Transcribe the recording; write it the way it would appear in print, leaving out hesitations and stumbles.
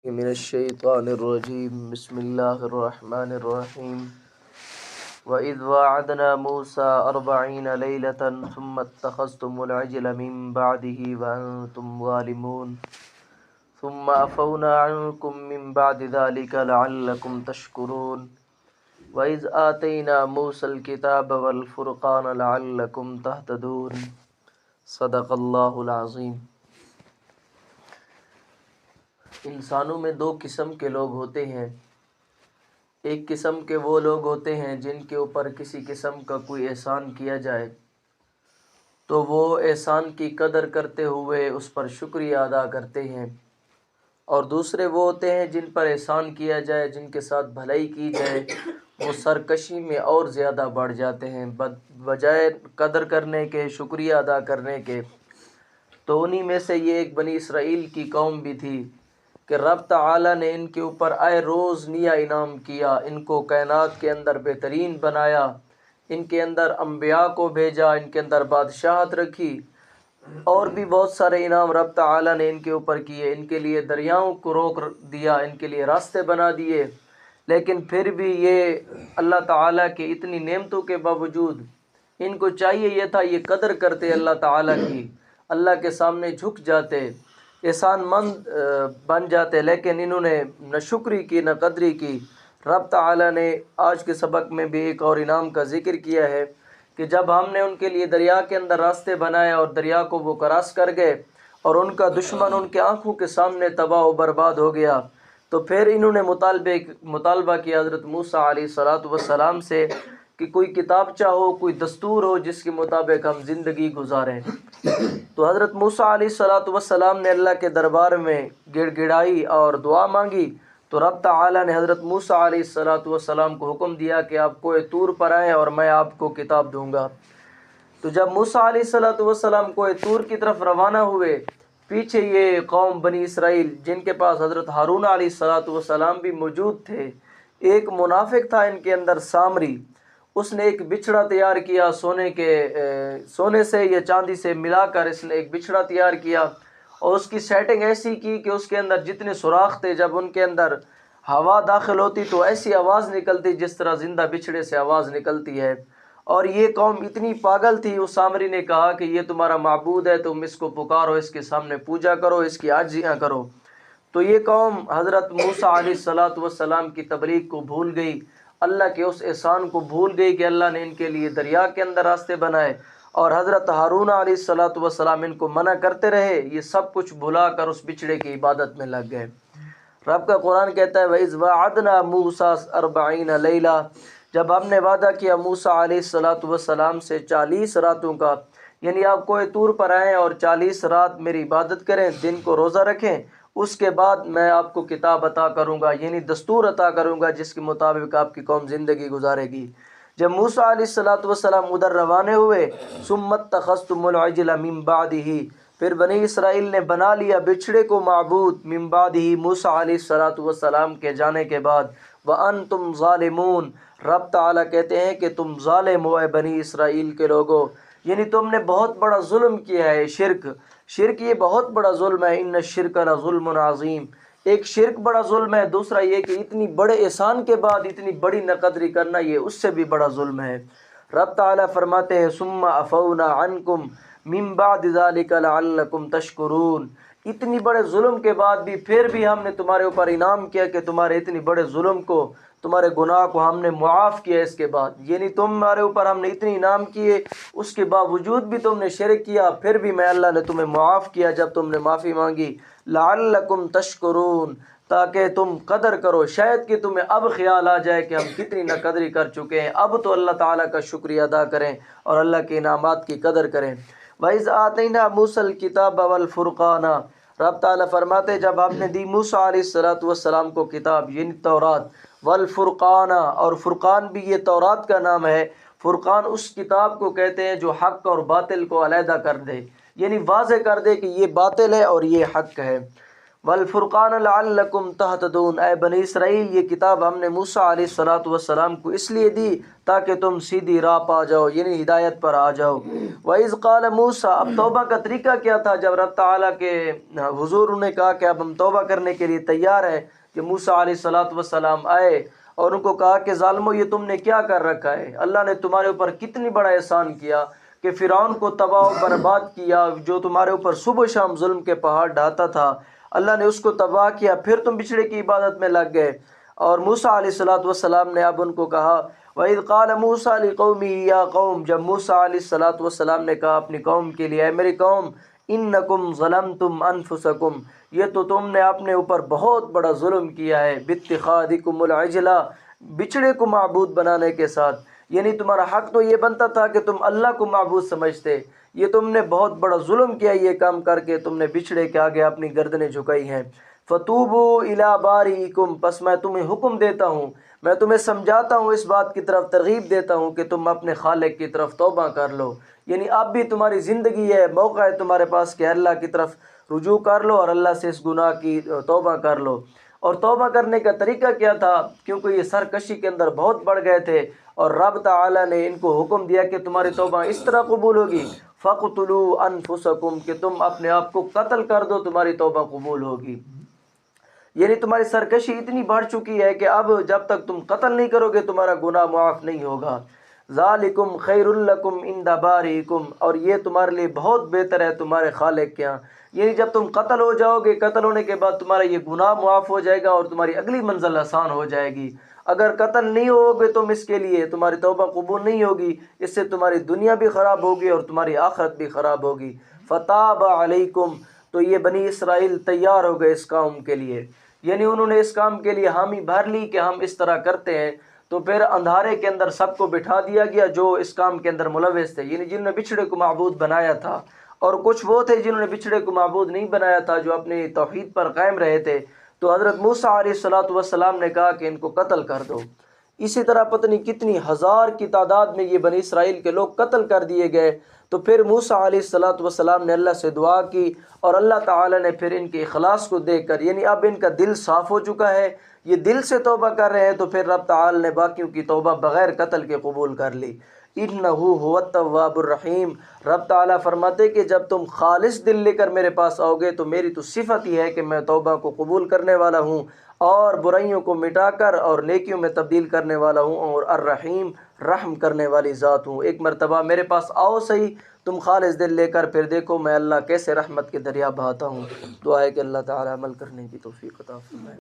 من الشیطان الرجیم بسم اللہ الرحمن الرحیم وَإِذْ وَاعَدْنَا مُوسَىٰ 40 لَيْلَةً ثُمَّ اتَّخَذْتُمُ الْعِجْلَ مِن بَعْدِهِ وَأَنْتُمْ ظَالِمُونَ ثُمَّ عَفَوْنَا عَنْكُم مِّن بَعْدِ ذَلِكَ لَعَلَّكُمْ تَشْكُرُونَ وَإِذْ آتَيْنَا مُوسَى الْكِتَابَ وَالْفُرْقَانَ لَعَلَّكُمْ تَهْتَدُونَ صدق اللہ العظیم۔ انسانوں میں دو قسم کے لوگ ہوتے ہیں۔ ایک قسم کے وہ لوگ ہوتے ہیں جن کے اوپر کسی قسم کا کوئی احسان کیا جائے تو وہ احسان کی قدر کرتے ہوئے اس پر شکریہ ادا کرتے ہیں، اور دوسرے وہ ہوتے ہیں جن پر احسان کیا جائے، جن کے ساتھ بھلائی کی جائے، وہ سرکشی میں اور زیادہ بڑھ جاتے ہیں بجائے قدر کرنے کے، شکریہ ادا کرنے کے۔ تو انہی میں سے یہ ایک بنی اسرائیل کی قوم بھی تھی کہ رب تعالیٰ نے ان کے اوپر آئے روز نیا انعام کیا، ان کو کائنات کے اندر بہترین بنایا، ان کے اندر انبیاء کو بھیجا، ان کے اندر بادشاہت رکھی، اور بھی بہت سارے انعام رب تعالیٰ نے ان کے اوپر کیے۔ ان کے لیے دریاؤں کو روک دیا، ان کے لیے راستے بنا دیے، لیکن پھر بھی یہ اللہ تعالیٰ کی اتنی نعمتوں کے باوجود ان کو چاہیے یہ تھا یہ قدر کرتے اللہ تعالیٰ کی، اللہ کے سامنے جھک جاتے، احسان مند بن جاتے، لیکن انہوں نے نہ شکری کی نہ قدری کی۔ رب تعالیٰ نے آج کے سبق میں بھی ایک اور انعام کا ذکر کیا ہے کہ جب ہم نے ان کے لیے دریا کے اندر راستے بنائے اور دریا کو وہ کراس کر گئے اور ان کا دشمن ان کے آنکھوں کے سامنے تباہ و برباد ہو گیا، تو پھر انہوں نے مطالبہ کیا حضرت موسیٰ علیہ السلام سے کہ کوئی کتابچہ ہو، کوئی دستور ہو جس کے مطابق ہم زندگی گزاریں۔ تو حضرت موسیٰ علیہ السلام نے اللہ کے دربار میں گڑ گڑائی اور دعا مانگی، تو رب تعالیٰ نے حضرت موسیٰ علیہ السلام کو حکم دیا کہ آپ کوہ طور پر آئیں اور میں آپ کو کتاب دوں گا۔ تو جب موسیٰ علیہ السلام کوہ طور کی طرف روانہ ہوئے، پیچھے یہ قوم بنی اسرائیل جن کے پاس حضرت ہارون علیہ السلام بھی موجود تھے، ایک منافق تھا ان کے اندر سامری، اس نے ایک بچھڑا تیار کیا سونے سے یا چاندی سے ملا کر اس نے ایک بچھڑا تیار کیا، اور اس کی سیٹنگ ایسی کی کہ اس کے اندر جتنے سوراخ تھے، جب ان کے اندر ہوا داخل ہوتی تو ایسی آواز نکلتی جس طرح زندہ بچھڑے سے آواز نکلتی ہے۔ اور یہ قوم اتنی پاگل تھی، اس سامری نے کہا کہ یہ تمہارا معبود ہے، تم اس کو پکارو، اس کے سامنے پوجا کرو، اس کی عاجزیاں کرو۔ تو یہ قوم حضرت موسیٰ علیہ السلام کی تبلیغ کو بھول گئی، اللہ کے اس احسان کو بھول گئی کہ اللہ نے ان کے لیے دریا کے اندر راستے بنائے، اور حضرت ہارون علیہ السلام ان کو منع کرتے رہے، یہ سب کچھ بھلا کر اس بچڑے کی عبادت میں لگ گئے۔ رب کا قرآن کہتا ہے وَإِذْ وَعَدْنَا مُوسَىٰ 40 لَيْلَةً، جب ہم نے وعدہ کیا موسیٰ علیہ السلام سے 40 راتوں کا، یعنی آپ کوہ طور پر آئیں اور 40 رات میری عبادت کریں، دن کو روزہ رکھیں، اس کے بعد میں آپ کو کتاب عطا کروں گا، یعنی دستور عطا کروں گا جس کے مطابق آپ کی قوم زندگی گزارے گی۔ جب موسیٰ علیہ السلام ادھر روانے ہوئے، ثُمَّ اتَّخَذْتُمُ الْعِجْلَ مِن بَعْدِهِ، پھر بنی اسرائیل نے بنا لیا بچھڑے کو معبود، من بعدہ موسیٰ علیہ السلام کے جانے کے بعد، وَأَنْتُمْ ظَالِمُونَ، رب تعالیٰ کہتے ہیں کہ تم ظالم ہو اے بنی اسرائیل کے لوگوں، یعنی تم نے بہت بڑا ظلم کیا ہے۔ شرک یہ بہت بڑا ظلم ہے، ان الشرک لظلم عظیم، ایک شرک بڑا ظلم ہے، دوسرا یہ کہ اتنی بڑے احسان کے بعد اتنی بڑی ناقدری کرنا یہ اس سے بھی بڑا ظلم ہے۔ رب تعالیٰ فرماتے ہیں ثم عفونا عنکم من بعد ذلک لعلکم تشکرون، اتنی بڑے ظلم کے بعد بھی پھر بھی ہم نے تمہارے اوپر انعام کیا کہ تمہارے اتنی بڑے ظلم کو، تمہارے گناہ کو ہم نے معاف کیا اس کے بعد، یعنی تمہارے اوپر ہم نے اتنی انعام کیے، اس کے باوجود بھی تم نے شرک کیا، پھر بھی میں اللہ نے تمہیں معاف کیا جب تم نے معافی مانگی، لعلکم تشکرون، تاکہ تم قدر کرو، شاید کہ تمہیں اب خیال آ جائے کہ ہم کتنی ناقدری کر چکے ہیں، اب تو اللہ تعالیٰ کا شکریہ ادا کریں اور اللہ کے انعامات کی قدر کریں۔ وَإِذْ آتَيْنَا مُوسَى الْكِتَابَ وَالْفُرْقَانَ، رب تعالیٰ فرماتے جب ہم نے دی موسیٰ علیہ السلام کو کتاب یعنی تورات، والفرقان، اور فرقان بھی یہ تورات کا نام ہے۔ فرقان اس کتاب کو کہتے ہیں جو حق اور باطل کو علیحدہ کر دے، یعنی واضح کر دے کہ یہ باطل ہے اور یہ حق ہے۔ والفرقان لعلکم تہتدون، اے بنی اسرائیل یہ کتاب ہم نے موسیٰ علیہ الصلوۃ والسلام کو اس لیے دی تاکہ تم سیدھی راہ پا جاؤ، یعنی ہدایت پر آ جاؤ۔ وَإِذْ قَالَ موسیٰ، اب توبہ کا طریقہ کیا تھا؟ جب رب تعالیٰ کے حضور نے کہا کہ اب ہم توبہ کرنے کے لیے تیار ہیں، کہ موسیٰ علیہ الصلوۃ والسلام آئے اور ان کو کہا کہ ظالمو یہ تم نے کیا کر رکھا ہے؟ اللہ نے تمہارے اوپر کتنی بڑا احسان کیا کہ فرعون کو تباہ و برباد کیا، جو تمہارے اوپر صبح و شام ظلم کے پہاڑ ڈھاتا تھا، اللہ نے اس کو تباہ کیا، پھر تم بچھڑے کی عبادت میں لگ گئے۔ اور موسیٰ علیہ الصلوۃ والسلام نے اب ان کو کہا، وَإِذْ قَالَ مُوسَىٰ لِقَوْمِهِ يَا قَوْمِ، جب موسیٰ علیہ الصلوۃ والسلام نے کہا اپنی قوم کے لیے، اے میری قوم، اِنَّكُمْ ظَلَمْتُمْ أَنفُسَكُمْ، یہ تو تم نے اپنے اوپر بہت بڑا ظلم کیا ہے، بِاتِّخَاذِكُمُ الْعِجْلَ، بچڑے کو معبود بنانے کے ساتھ، یعنی تمہارا حق تو یہ بنتا تھا کہ تم اللہ کو معبود سمجھتے، یہ تم نے بہت بڑا ظلم کیا یہ کام کر کے، تم نے بچھڑے کے آگے اپنی گردنیں جھکائی ہیں۔ فَتُوبُوا إِلَىٰ بَارِئِكُمْ، پس میں تمہیں حکم دیتا ہوں، میں تمہیں سمجھاتا ہوں، اس بات کی طرف ترغیب دیتا ہوں کہ تم اپنے خالق کی طرف توبہ کر لو، یعنی اب بھی تمہاری زندگی ہے، موقع ہے تمہارے پاس کہ اللہ کی طرف رجوع کر لو اور اللہ سے اس گناہ کی توبہ کر لو۔ اور توبہ کرنے کا طریقہ کیا تھا؟ کیونکہ یہ سرکشی کے اندر بہت بڑھ گئے تھے، اور رب تعالیٰ نے ان کو حکم دیا کہ تمہاری توبہ اس طرح قبول ہوگی، فَقْتُلُوا أَنفُسَكُمْ، کہ تم اپنے آپ کو قتل کر دو، تمہاری توبہ قبول ہوگی۔ یعنی تمہاری سرکشی اتنی بڑھ چکی ہے کہ اب جب تک تم قتل نہیں کرو گے تمہارا گناہ معاف نہیں ہوگا۔ ذالکم خیر لکم عند بارئکم، اور یہ تمہارے لیے بہت بہتر ہے تمہارے خالق کے ہاں، یعنی جب تم قتل ہو جاؤ گے، قتل ہونے کے بعد تمہارا یہ گناہ معاف ہو جائے گا اور تمہاری اگلی منزل آسان ہو جائے گی۔ اگر قتل نہیں ہوگے تم اس کے لیے، تمہاری توبہ قبول نہیں ہوگی، اس سے تمہاری دنیا بھی خراب ہوگی اور تمہاری آخرت بھی خراب ہوگی۔ فتاب علیکم، تو یہ بنی اسرائیل تیار ہو گئے اس کام کے لیے، یعنی انہوں نے اس کام کے لیے حامی بھر لی کہ ہم اس طرح کرتے ہیں۔ تو پھر اندھارے کے اندر سب کو بٹھا دیا گیا جو اس کام کے اندر ملوث تھے، یعنی جنہوں نے بچھڑے کو معبود بنایا تھا، اور کچھ وہ تھے جنہوں نے بچھڑے کو معبود نہیں بنایا تھا، جو اپنے توحید پر قائم رہے تھے۔ تو حضرت موسیٰ علیہ الصلوۃ والسلام نے کہا کہ ان کو قتل کر دو۔ اسی طرح پتہ نہیں کتنی ہزار کی تعداد میں یہ بنی اسرائیل کے لوگ قتل کر دیے گئے۔ تو پھر موسیٰ علیہ الصلوۃ والسلام نے اللہ سے دعا کی، اور اللہ تعالیٰ نے پھر ان کے اخلاص کو دیکھ کر، یعنی اب ان کا دل صاف ہو چکا ہے، یہ دل سے توبہ کر رہے ہیں، تو پھر رب تعالیٰ نے باقیوں کی توبہ بغیر قتل کے قبول کر لی۔ اِنَّهُ هُوَ التَّوَّابُ الرَّحِيمُ، رب تعالیٰ فرماتے کہ جب تم خالص دل لے کر میرے پاس آؤ گے تو میری تو صفت ہی ہے کہ میں توبہ کو قبول کرنے والا ہوں، اور برائیوں کو مٹا کر اور نیکیوں میں تبدیل کرنے والا ہوں، اور الرحیم، رحم کرنے والی ذات ہوں۔ ایک مرتبہ میرے پاس آؤ صحیح تم خالص دل لے کر، پھر دیکھو میں اللہ کیسے رحمت کے دریا بہاتا ہوں۔ دعا ہے کہ اللہ تعالیٰ عمل کرنے کی توفیق عطا فرمائے۔